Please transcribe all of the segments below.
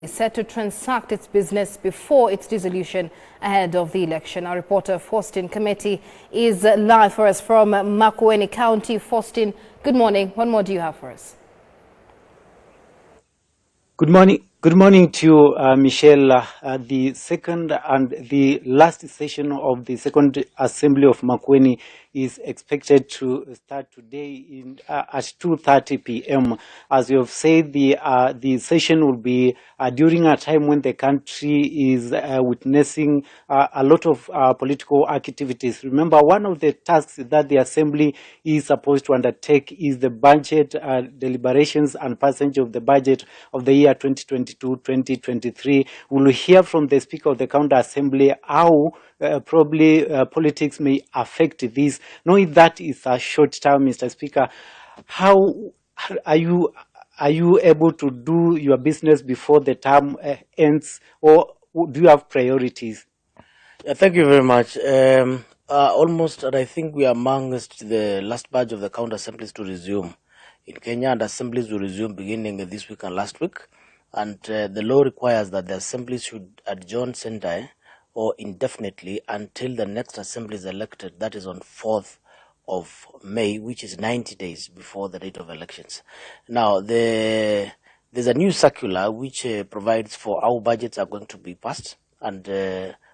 is set to transact its business before its dissolution ahead of the election. Our reporter Faustin Committee is live for us from Makueni County. Faustin, good morning. What more do you have for us? Good morning. Good morning to you, Michelle. The second and the last session of the second assembly of Makueni is expected to start today at 2:30 p.m. As you have said, the session will be during a time when the country is witnessing a lot of political activities. Remember, one of the tasks that the assembly is supposed to undertake is the budget deliberations and passage of the budget of the year 2022-2023. We'll hear from the Speaker of the County Assembly how probably politics may affect this. Knowing that is a short term, Mr. Speaker, how are you able to do your business before the term ends, or do you have priorities? Thank you very much. Almost, and I think we are amongst the last batch of the county assemblies to resume in Kenya, and assemblies will resume beginning this week and last week. And the law requires that the assemblies should adjourn sine or indefinitely until the next assembly is elected, that is on 4th of May, which is 90 days before the date of elections. Now, there's a new circular which provides for how budgets are going to be passed, and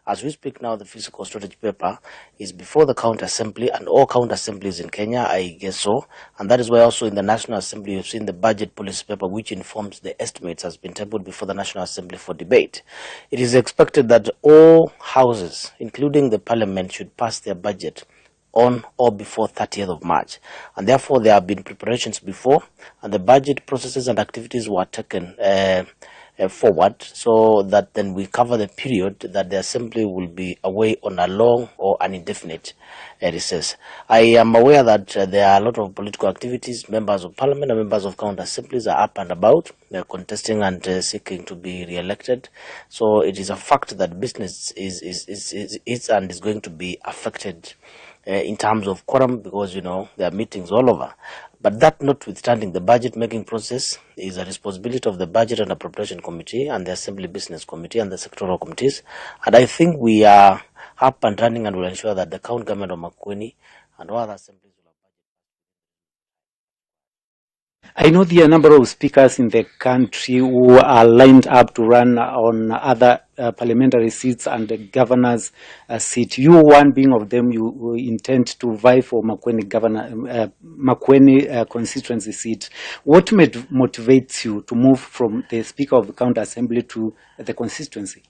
as we speak now, the physical strategy paper is before the county assembly and all county assemblies in Kenya, I guess so. And that is why also in the National Assembly you've seen the budget policy paper, which informs the estimates, has been tabled before the National Assembly for debate. It is expected that all houses, including the parliament, should pass their budget on or before 30th of March. And therefore there have been preparations before, and the budget processes and activities were taken forward, so that then we cover the period that the assembly will be away on a long or an indefinite recess. I am aware that there are a lot of political activities. Members of parliament and members of county assemblies are up and about. They are contesting and seeking to be re-elected. So it is a fact that business is and is going to be affected in terms of quorum, because there are meetings all over. But that notwithstanding, the budget making process is a responsibility of the Budget and Appropriation Committee and the Assembly Business Committee and the sectoral committees. And I think we are up and running, and will ensure that the county government of Makueni and all other assemblies will have budget. I know there are a number of speakers in the country who are lined up to run on other parliamentary seats and the governor's seat. You, one being of them, you intend to vie for Makueni constituency seat. What motivates you to move from the Speaker of the County Assembly to the constituency?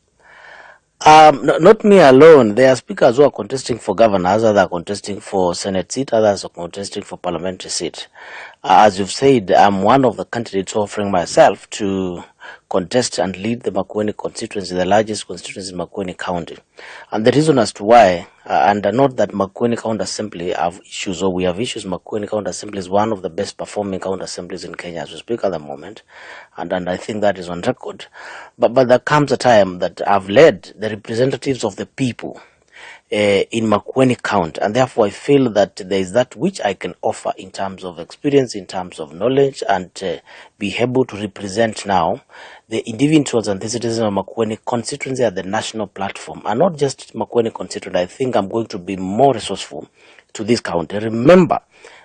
Not me alone. There are speakers who are contesting for governor, others are contesting for Senate seat, others are contesting for parliamentary seat. As you've said, I'm one of the candidates offering myself to contest and lead the Makueni constituency, the largest constituency in Makueni County. And the reason as to why, and not that Makueni County Assembly have issues or we have issues, Makueni County Assembly is one of the best performing county assemblies in Kenya as we speak at the moment, and I think that is on record. But there comes a time that I've led the representatives of the people in Makueni County, and therefore I feel that there is that which I can offer in terms of experience, in terms of knowledge, and be able to represent now the individuals and the citizens of Makueni constituency at the national platform, and not just Makueni constituency. I think I'm going to be more resourceful to this county. Remember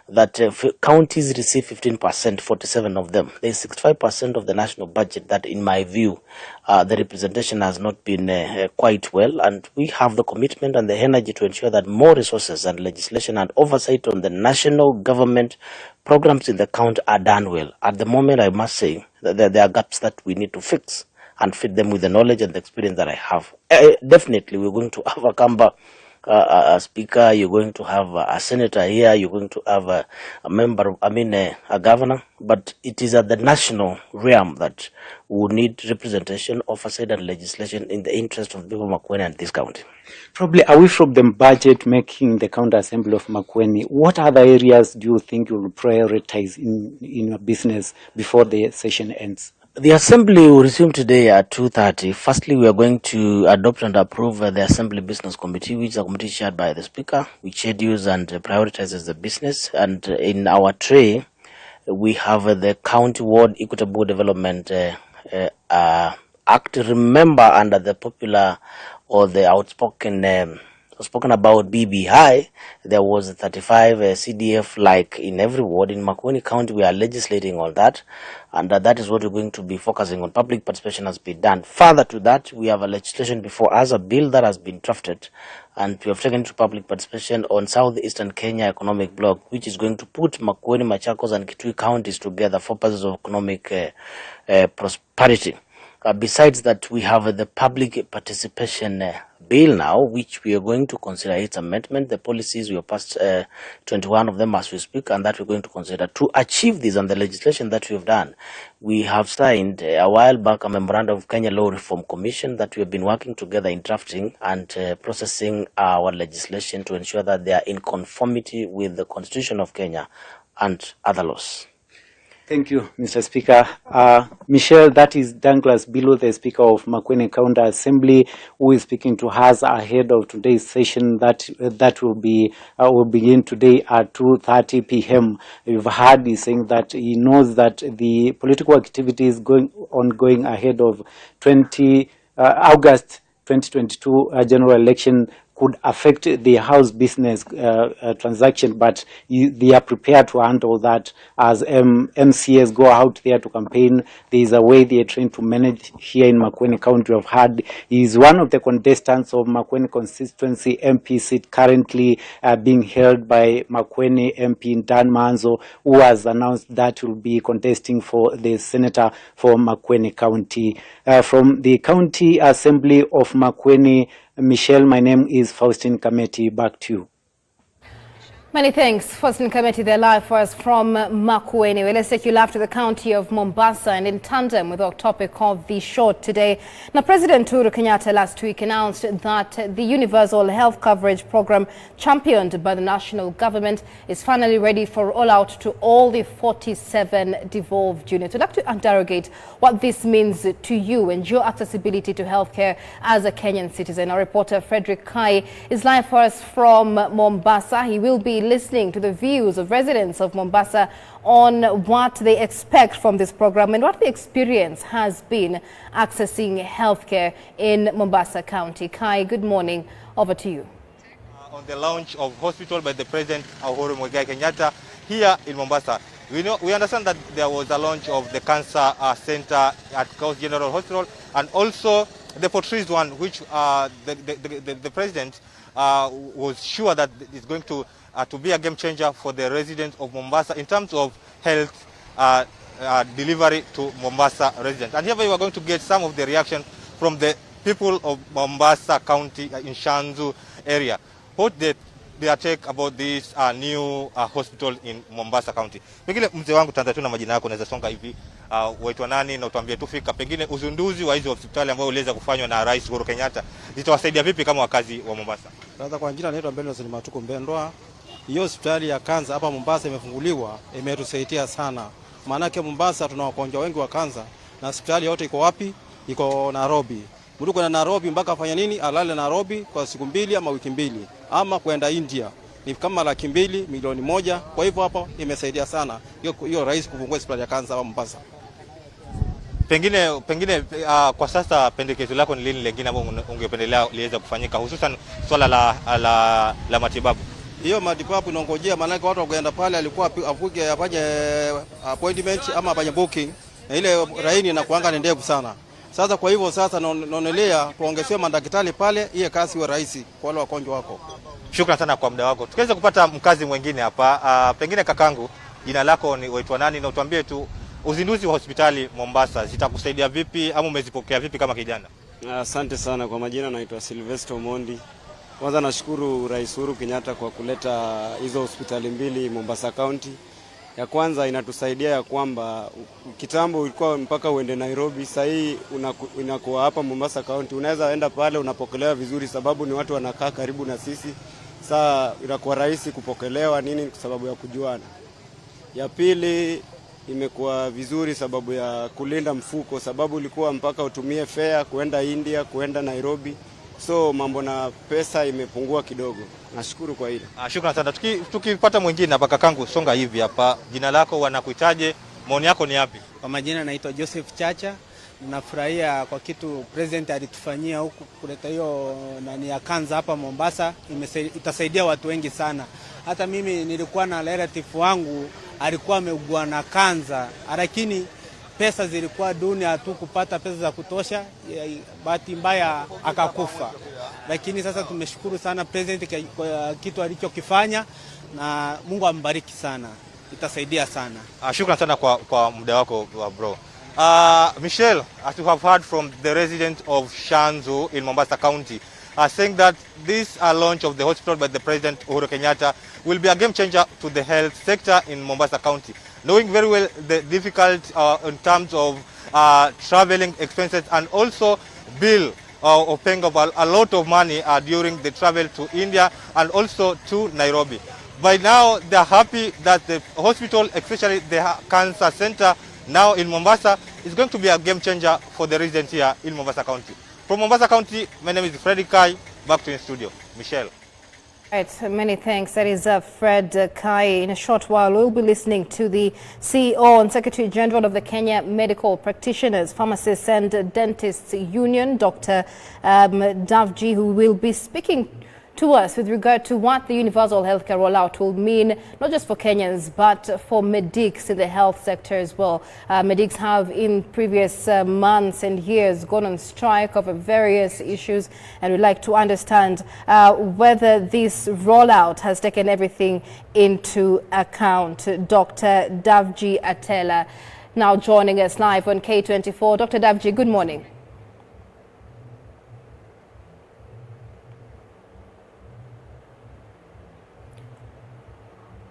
that counties receive 15%, 47 of them. There is 65% of the national budget that, in my view, the representation has not been quite well, and we have the commitment and the energy to ensure that more resources and legislation and oversight on the national government programs in the county are done well. At the moment, I must say that there are gaps that we need to fix and fit them with the knowledge and the experience that I have. Definitely, we're going to have a speaker, you're going to have a senator here, you're going to have a member, a governor, but it is at the national realm that we need representation, oversight, and legislation in the interest of people of Makueni and this county. Probably away from the budget making the county assembly of Makueni, what other areas do you think you will prioritize in your business before the session ends? The assembly will resume today at 2:30. Firstly, we are going to adopt and approve the Assembly Business Committee, which is a committee chaired by the Speaker, which schedules and prioritizes the business. And in our tray, we have the County Ward Equitable Development Act. Remember, under the popular or the outspoken spoken about BBI, there was 35 CDF like in every ward. In Makueni County, we are legislating on that, and that is what we're going to be focusing on. Public participation has been done. Further to that, we have a legislation before us, a bill that has been drafted, and we have taken to public participation on Southeastern Kenya Economic Bloc, which is going to put Makueni, Machakos, and Kitui counties together for purposes of economic prosperity. Besides that, we have the public participation bill now, which we are going to consider its amendment. The policies, we have passed 21 of them as we speak, and that we're going to consider. To achieve this and the legislation that we have done, we have signed a while back a memorandum of Kenya Law Reform Commission that we have been working together in drafting and processing our legislation to ensure that they are in conformity with the Constitution of Kenya and other laws. Thank you, Mr. Speaker. Michelle, that is Douglas Bilo, the Speaker of Makueni County Assembly, who is speaking to us ahead of today's session that will begin today at 2:30 p.m. We've heard he saying that he knows that the political activity is ongoing ahead of August 2022 general election could affect the house business transaction, but they are prepared to handle that as MCAs go out there to campaign. There is a way they are trained to manage here in Makueni County. I've heard he is one of the contestants of Makueni constituency MP seat currently being held by Makueni MP Dan Manzo, who has announced that will be contesting for the senator for Makueni County. From the County Assembly of Makueni, Michelle, my name is Faustin Kameti. Back to you. Many thanks, Faustin Kameti. They're live for us from Makueni. Well, let's take you live to the county of Mombasa and in tandem with our topic of the show today. Now, President Uhuru Kenyatta last week announced that the universal health coverage program championed by the national government is finally ready for rollout to all the 47 devolved units. I'd like to interrogate what this means to you and your accessibility to healthcare as a Kenyan citizen. Our reporter Frederick Kai is live for us from Mombasa. He will be listening to the views of residents of Mombasa on what they expect from this program and what the experience has been accessing healthcare in Mombasa County. Kai, good morning. Over to you. On the launch of hospital by the President Uhuru Kenyatta here in Mombasa, we understand that there was a launch of the cancer center at Coast General Hospital and also the Portrees one, which the President was sure that it's going to be a game changer for the residents of Mombasa in terms of health delivery to Mombasa residents. And here we are going to get some of the reaction from the people of Mombasa County in Shanzu area. What their take about this new hospital in Mombasa County. Pengine mzee wangu tanza tu na majina yako naweza songa hivi. Waitwa nani na utuambie tufika pengine uzunduzi wa hizo hospitali ambao uliweza kufanywa na Rais Uhuru Kenyatta zitawasaidia vipi kama wakazi wa Mombasa? Sasa kwa jina naitwa Mbendo ni Matuko Mbendwa. Hiyo hospitali ya kansa hapa Mombasa imefunguliwa, imetusaidia sana. Maana yake Mombasa tuna wagonjwa wengi wa kansa na hospitali yote iko wapi? Iko Nairobi. Mtu kwenda Nairobi mpaka afanya nini? Alale Nairobi kwa siku 2 ama wiki 2 ama kwenda India. Ni kama 200,000 milioni 1. Kwa hivyo hapo imesaidia sana. Hiyo rais kufungua hospitali ya kansa hapa Mombasa. Pengine kwa sasa pendekezo lako ni lini lingine ambalo ungependelea liweze kufanyika hususan swala la matibabu? Hiyo matibabu inaongojea, maana watu wakwenda pale alikuwa afuke afanye appointment ama afanye booking na ile laini inakuanga ni ndefu sana. Sasa kwa hivyo sasa naonelea tuongezewe madaktari pale, iye kazi iwe rahisi kwa wale wagonjwa wako. Shukrani sana kwa muda wako. Tukiweza kupata mkazi mwingine hapa, pengine kakangu, jina lako ni waitwa nani na utuambie tu uzinduzi wa hospitali Mombasa zitakusaidia vipi ama umezipokea vipi kama kijana? Asante sana. Kwa majina naitwa Sylvester Mondi. Kwanza nashukuru Rais Uhuru Kenyatta kwa kuleta hizo hospitali 2 Mombasa County. Ya kwanza inatusaidia ya kwamba kitambo ulikuwa mpaka uende Nairobi, sasa hii unakuwa hapa Mombasa County, unaweza enda pale unapokelewa vizuri sababu ni watu wanakaa karibu na sisi. Sasa inakuwa rahisi kupokelewa nini kwa sababu ya kujuana. Ya pili imekuwa vizuri sababu ya kulinda mfuko, sababu ulikuwa mpaka utumie fare kuenda India, kuenda Nairobi. So mambo na pesa imepungua kidogo. Nashukuru kwa hilo. Shukrani sana. Tukipata mwingine hapa kakangu, songa hivi hapa. Jina lako, wanakuitaje? Maoni yako ni yapi? Kwa majina naitwa Joseph Chacha. nafurahia kwa kitu president alitufanyia huku kuleta hiyo nani ya kansa hapa Mombasa. Itasaidia watu wengi sana. Hata mimi nilikuwa na relative wangu alikuwa ameugua na kansa, lakini pesa zilikuwa duni, hatukupata pesa za kutosha, bahati mbaya akakufa. Lakini sasa tumeshukuru sana president kwa kitu alichokifanya, na Mungu ambariki sana, itasaidia sana. Shukrani sana kwa muda wako bro. Michelle, as you have heard from the resident of Shanzu in Mombasa County, saying that this launch of the hospital by the President Uhuru Kenyatta will be a game changer to the health sector in Mombasa County. Knowing very well the difficult in terms of traveling expenses and also bill of paying of a lot of money during the travel to India and also to Nairobi. By now, they are happy that the hospital, especially the cancer center now in Mombasa, is going to be a game changer for the residents here in Mombasa County. From Mombasa County, my name is Freddy Kai. Back to the studio. Michelle. Right, many thanks. That is Fred Kai. In a short while, we'll be listening to the CEO and Secretary General of the Kenya Medical Practitioners, Pharmacists and Dentists Union, Dr. Davji, who will be speaking to us with regard to what the universal healthcare rollout will mean, not just for Kenyans, but for medics in the health sector as well. Medics have in previous months and years gone on strike over various issues, and we'd like to understand whether this rollout has taken everything into account. Dr. Davji Atela now joining us live on K24. Dr. Davji, good morning.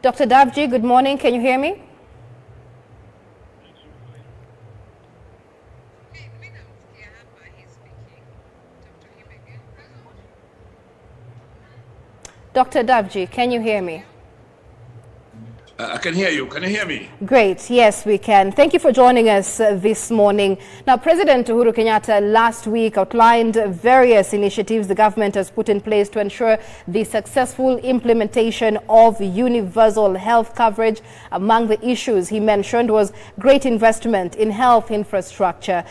Dr. Davji, good morning. Can you hear me? Dr. Davji, can you hear me? I can hear you. Can you hear me? Great. Yes, we can. Thank you for joining us this morning. Now, President Uhuru Kenyatta last week outlined various initiatives the government has put in place to ensure the successful implementation of universal health coverage. Among the issues he mentioned was great investment in health infrastructure,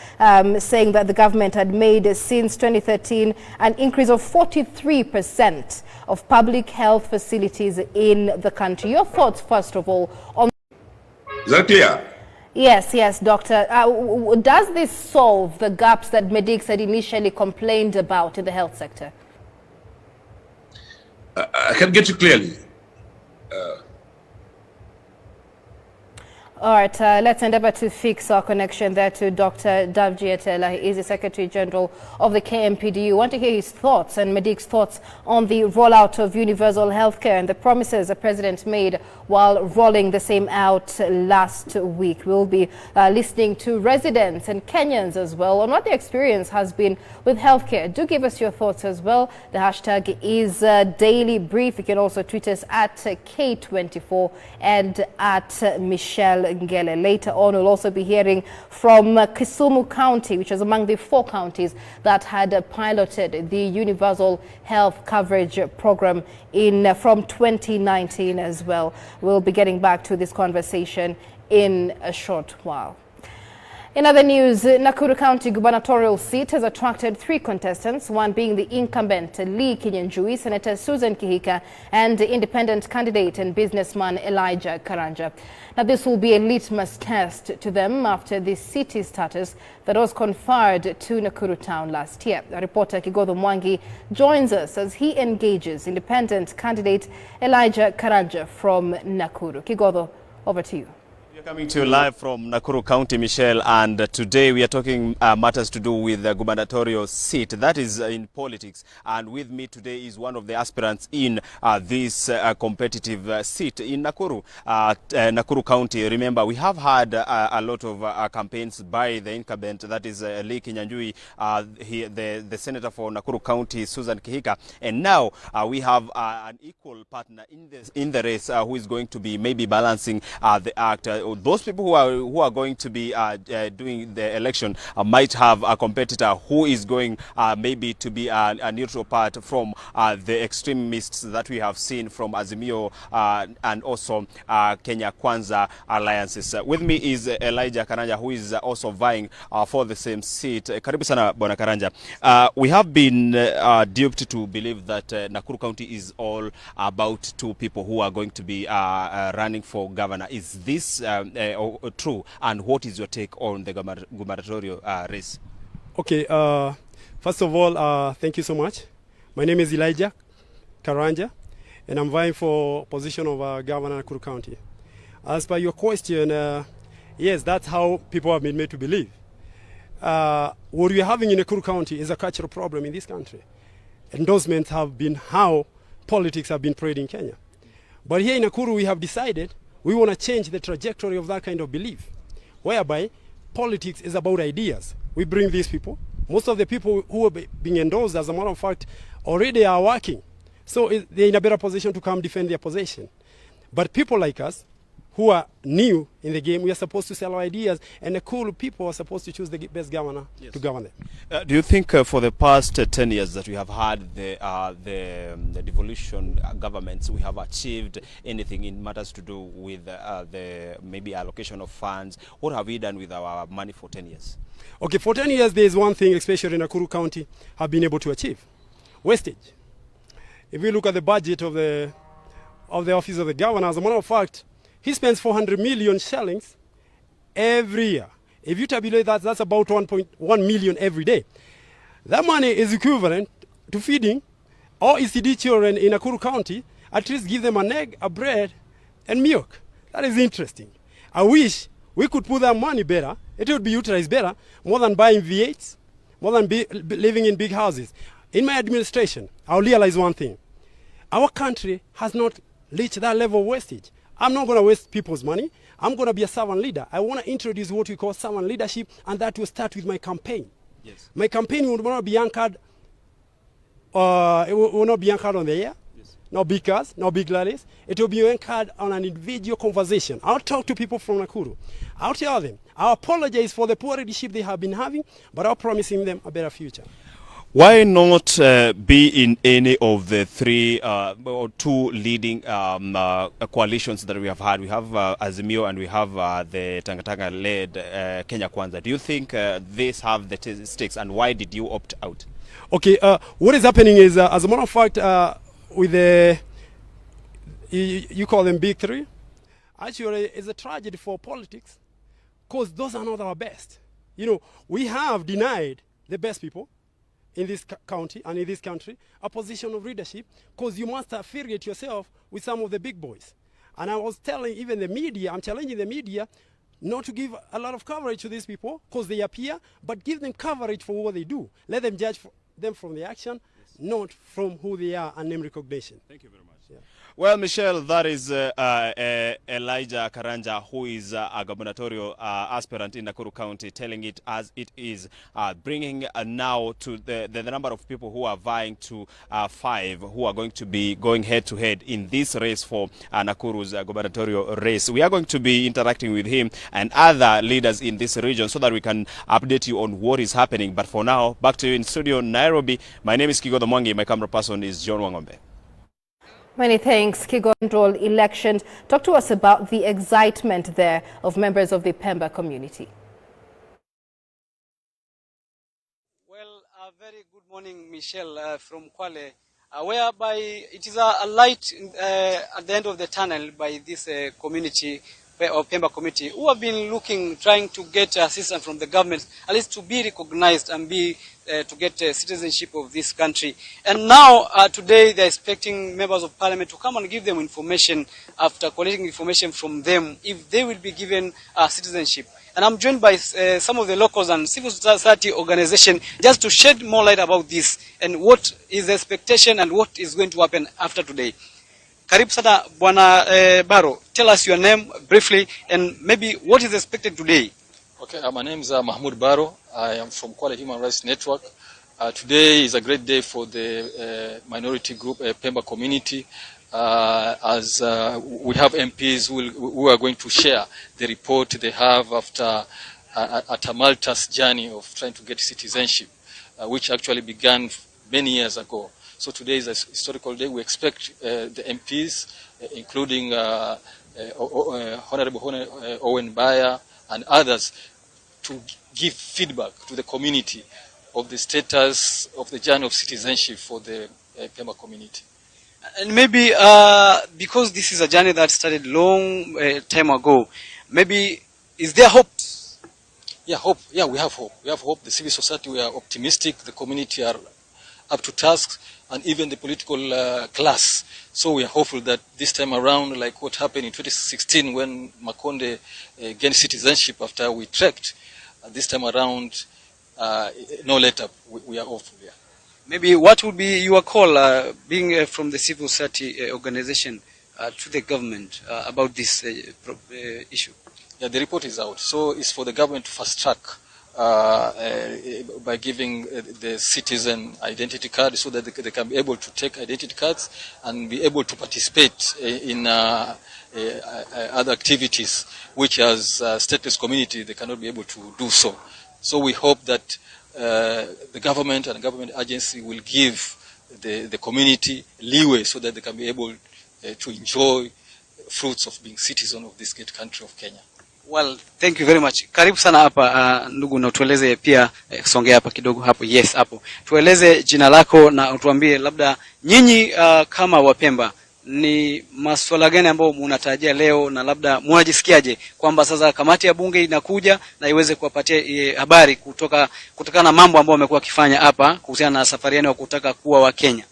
saying that the government had made since 2013 an increase of 43% of public health facilities in the country. Your thoughts, first of all, on... Is that clear? Yes, Doctor. Does this solve the gaps that medics had initially complained about in the health sector? I can get you clearly. All right, let's endeavor to fix our connection there to Dr. Davji Atela. He is the Secretary General of the KMPDU. Want to hear his thoughts and Medic's thoughts on the rollout of universal healthcare and the promises the President made while rolling the same out last week. We'll be listening to residents and Kenyans as well on what their experience has been with healthcare. Do give us your thoughts as well. The hashtag is Daily Brief. You can also tweet us at K24 and at Michelle Ngele. Later on, we'll also be hearing from Kisumu County, which is among the 4 counties that had piloted the universal health coverage program from 2019 as well. We'll be getting back to this conversation in a short while. In other news, Nakuru County gubernatorial seat has attracted 3 contestants, one being the incumbent Lee Kinyanjui, Senator Susan Kihika, and the independent candidate and businessman Elijah Chege. Now, this will be a litmus test to them after the city status that was conferred to Nakuru town last year. Our reporter Kigodho Mwangi joins us as he engages independent candidate Elijah Chege from Nakuru. Kigodho, over to you. We're coming to you live from Nakuru County, Michelle, and today we are talking matters to do with the gubernatorial seat. That is in politics, and with me today is one of the aspirants in this competitive seat in Nakuru, Nakuru County. Remember, we have had a lot of campaigns by the incumbent, that is Lee Kinyanjui, the senator for Nakuru County, Susan Kihika, and now we have an equal partner in the race who is going to be maybe balancing the act. those people who are going to be doing the election might have a competitor who is going maybe to be a neutral part from the extremists that we have seen from Azimio and also Kenya Kwanza alliances. With me is Elijah Karanja, who is also vying for the same seat. Karibu sana Bwana Karanja. We have been duped to believe that Nakuru County is all about two people who are going to be running for governor. Is this true? And what is your take on the gubernatorial race? Okay, first of all, thank you so much. My name is Elijah Karanja, and I'm vying for position of governor in Nakuru County. As per your question, yes, that's how people have been made to believe. What we are having in Nakuru County is a cultural problem in this country. Endorsements have been how politics have been played in Kenya. But here in Nakuru, we have decided we want to change the trajectory of that kind of belief, whereby politics is about ideas. We bring these people. Most of the people who are being endorsed, as a matter of fact, already are working. So they're in a better position to come defend their position. But people like us, who are new in the game, we are supposed to sell our ideas, and the cool people are supposed to choose the best governor to govern them. Do you think for the past 10 years that we have had the devolution governments, we have achieved anything in matters to do with the maybe allocation of funds? What have we done with our money for 10 years? Okay, for 10 years, there is one thing, especially in Nakuru County, have been able to achieve: wastage. If we look at the budget of the office of the governor, as a matter of fact, he spends 400 million shillings every year. If you tabulate that, that's about 1.1 million every day. That money is equivalent to feeding all ECD children in Nakuru County, at least give them an egg, a bread, and milk. That is interesting. I wish we could put that money better. It would be utilized better, more than buying V8s, more than living in big houses. In my administration, I'll realize one thing. Our country has not reached that level of wastage. I'm not going to waste people's money. I'm going to be a servant leader. I want to introduce what we call servant leadership, and that will start with my campaign. Yes. My campaign will not be anchored. It will not be anchored on the air. Yes. No big cars, no big rallies. It will be anchored on an individual conversation. I'll talk to people from Nakuru. I'll tell them, I'll apologize for the poor leadership they have been having, but I'll promising them a better future. Why not be in any of the three or two leading coalitions that we have had? We have Azimio and we have the Tangatanga-led Kenya Kwanza. Do you think these have the stakes, and why did you opt out? Okay, what is happening is, as a matter of fact, with the, you call them big three, actually it's a tragedy for politics, because those are not our best. You know, we have denied the best people in this county and in this country a position of leadership, because you must affiliate yourself with some of the big boys. And I was telling even the media, I'm challenging the media not to give a lot of coverage to these people because they appear, but give them coverage for what they do. Let them judge them from the action, not from who they are and name recognition. Thank you very much. Yeah. Well, Michelle, that is Elijah Karanja, who is a gubernatorial aspirant in Nakuru County, telling it as it is, bringing now to the number of people who are vying to 5, who are going to be going head-to-head in this race for Nakuru's gubernatorial race. We are going to be interacting with him and other leaders in this region so that we can update you on what is happening. But for now, back to you in studio, Nairobi. My name is Kigo the Mwangi. My camera person is John Wangombe. Many thanks, Kigo. Control elections. Talk to us about the excitement there of members of the Pemba community. Well, a very good morning, Michelle, from Kwale, whereby it is a light at the end of the tunnel by this community, or Pemba community, who have been trying to get assistance from the government, at least to be recognized and be to get citizenship of this country. And now, today, they're expecting members of parliament to come and give them information after collecting information from them if they will be given citizenship. And I'm joined by some of the locals and civil society organizations just to shed more light about this and what is the expectation and what is going to happen after today. Karibu sana Bwana Baro, tell us your name briefly and maybe what is expected today. Okay, my name is Mahmoud Baro. I am from Kwale Human Rights Network. Today is a great day for the minority group, Pemba community. as we have MPs who are going to share the report they have after a tumultuous journey of trying to get citizenship, which actually began many years ago. So today is a historical day. We expect the MPs, including Honorable Owen Baya and others, to give feedback to the community of the status of the journey of citizenship for the Pemba community. And maybe because this is a journey that started long time ago, maybe is there hope? Yeah, hope. Yeah, we have hope. We have hope. The civil society, we are optimistic. The community are up to task, and even the political class. So we are hopeful that this time around, like what happened in 2016 when Makonde gained citizenship after we trekked, this time around, no let up. We are hopeful. Yeah. Maybe what would be your call, being from the civil society organization, to the government about this issue? Yeah, the report is out. So it's for the government to fast track by giving the citizen identity card so that they can be able to take identity cards and be able to participate in other activities, which as a stateless community they cannot be able to do so. So we hope that the government and the government agency will give the community leeway so that they can be able to enjoy fruits of being citizen of this great country of Kenya. Well, thank you very much. Karibu sana hapa ndugu, na tueleze pia songea hapa kidogo hapo. Yes, hapo. Tueleze jina lako na utuambie labda nyinyi kama Wapemba ni masuala gani ambayo mnatarajia leo, na labda mnajisikiaje kwamba sasa kamati ya bunge inakuja na iweze kuwapatia habari kutokana na mambo ambayo wamekuwa wakifanya hapa kuhusiana na safari yao kutaka kuwa wa Kenya.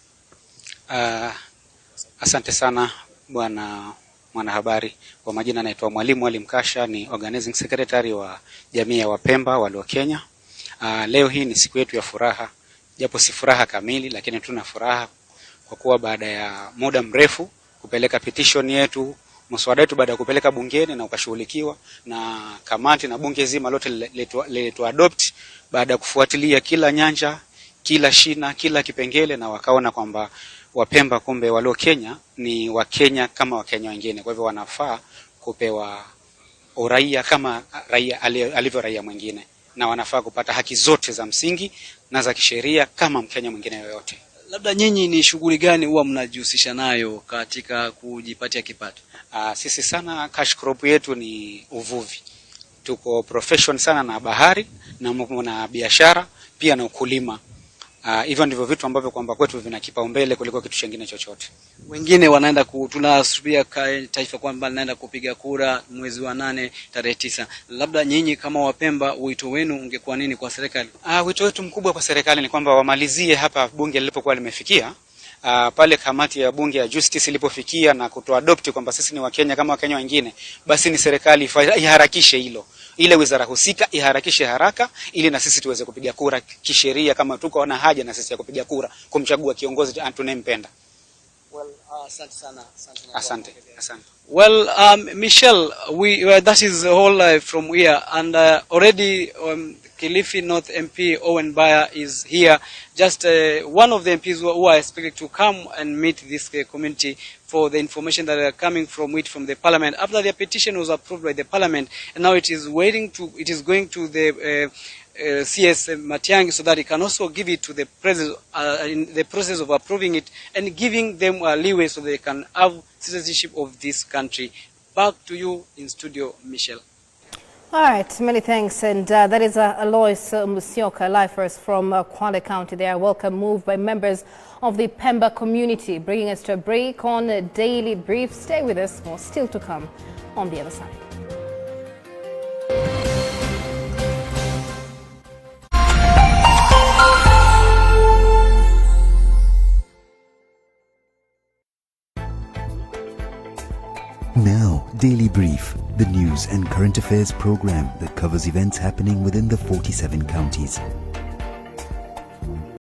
Asante sana bwana mwanahabari. Kwa majina naitwa Mwalimu Ali Mkasha, ni organizing secretary wa jamii ya Wapemba wale wa Kenya. Leo hii ni siku yetu ya furaha, japo si furaha kamili, lakini tuna furaha kwa kuwa baada ya muda mrefu kupeleka petition yetu, mswada wetu baada ya kupeleka bungeni na ukashughulikiwa na kamati na bunge zima lote letu adopt, baada ya kufuatilia kila nyanja, kila shina, kila kipengele, na wakaona kwamba Wapemba kumbe walio Kenya ni Wakenya kama Wakenya wengine, kwa hivyo wanafaa kupewa uraia kama raia alivyo raia mwingine, na wanafaa kupata haki zote za msingi na za kisheria kama Mkenya mwingine yoyote. Labda nyinyi ni shughuli gani huwa mnajihusisha nayo katika kujipatia kipato? Sisi sana cash crop yetu ni uvuvi. Tuko profession sana na bahari na biashara pia na ukulima. Hivyo ndivyo vitu ambavyo kwamba kwetu vina kipaumbele kuliko kitu kingine chochote. Wengine wanaenda tunasubia taifa kwamba linaenda kupiga kura mwezi wa 8 tarehe 9. Labda nyinyi kama Wapemba wito wenu ungekuwa nini kwa serikali? Wito wetu mkubwa kwa serikali ni kwamba wamalizie hapa bunge lilipokuwa limefikia. Pale kamati ya bunge ya justice ilipofikia na kutoadopt kwamba sisi ni Wakenya kama Wakenya wengine, basi ni serikali iharakishe hilo. Ile wizara husika iharakishe haraka ili na sisi tuweze kupiga kura kisheria kama tuko na haja na sisi ya kupiga kura kumchagua kiongozi tunayempenda. Well, asante sana. Asante. Well, Michelle, that is all from here, and already Kilifi North MP Owen Baya is here, just one of the MPs who are expected to come and meet this community for the information that are coming from the parliament after their petition was approved by the parliament, and now it is going to the CS Matiang'i so that he can also give it to the president in the process of approving it and giving them leeway so they can have citizenship of this country. Back to you in studio, Michelle. All right, many thanks. And that is Alois Musyoka, live for us from Kwale County. They are a welcome move by members of the Pemba community, bringing us to a break on a Daily Brief. Stay with us, more still to come on the other side. Now, Daily Brief, the news and current affairs program that covers events happening within the 47 counties.